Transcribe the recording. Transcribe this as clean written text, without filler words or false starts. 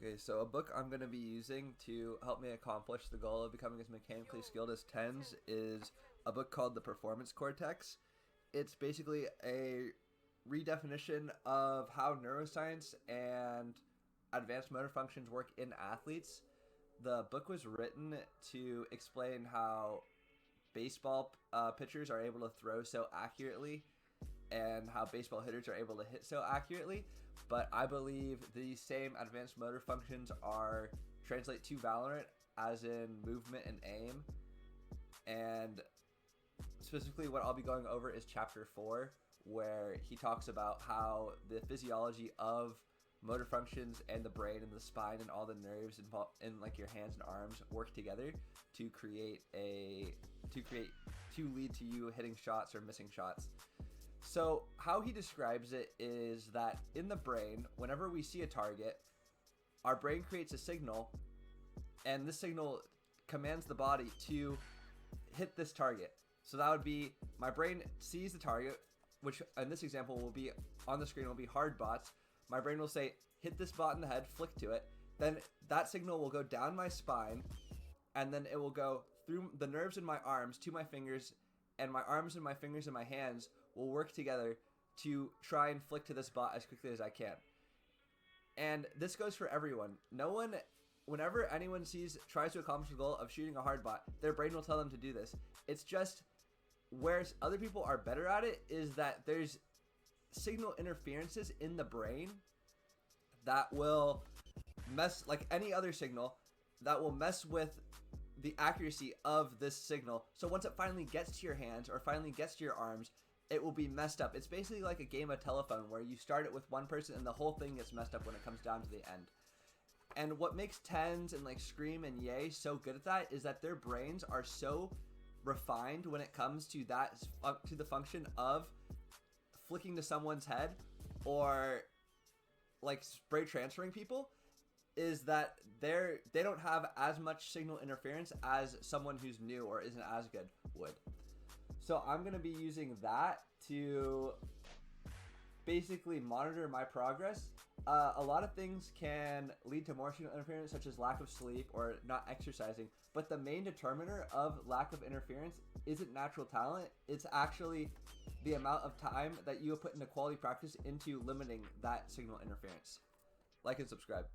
Okay, so a book I'm going to be using to help me accomplish the goal of becoming as mechanically skilled as TENZ is a book called The Performance Cortex. It's basically a redefinition of how neuroscience and advanced motor functions work in athletes. The book was written to explain how baseball pitchers are able to throw so accurately and how baseball hitters are able to hit so accurately, but I believe these same advanced motor functions translate to Valorant, as in movement and aim. And specifically what I'll be going over is chapter 4, where he talks about how the physiology of motor functions and the brain and the spine and all the nerves involved in like your hands and arms work together to lead to you hitting shots or missing shots. So how he describes it is that in the brain, whenever we see a target, our brain creates a signal, and this signal commands the body to hit this target. So that would be, my brain sees the target, which in this example will be on the screen will be hard bots. My brain will say, hit this bot in the head, flick to it. Then that signal will go down my spine, and then it will go through the nerves in my arms to my fingers, and my arms and my fingers and my hands will work together to try and flick to this bot as quickly as I can. And this goes for everyone. Whenever anyone tries to accomplish the goal of shooting a hard bot, their brain will tell them to do this. It's just where other people are better at it is that there's signal interferences in the brain that will mess, like any other signal, that will mess with the accuracy of this signal. So once it finally gets to your hands or finally gets to your arms, it will be messed up. It's basically like a game of telephone where you start it with one person and the whole thing gets messed up when it comes down to the end. And what makes TENZ and like Scream and Yay so good at that is that their brains are so refined when it comes to that, to the function of flicking to someone's head or like spray transferring people, is that they don't have as much signal interference as someone who's new or isn't as good would. So I'm going to be using that to basically monitor my progress. A lot of things can lead to more signal interference, such as lack of sleep or not exercising, but the main determiner of lack of interference isn't natural talent. It's actually the amount of time that you put into quality practice into limiting that signal interference. Like and subscribe.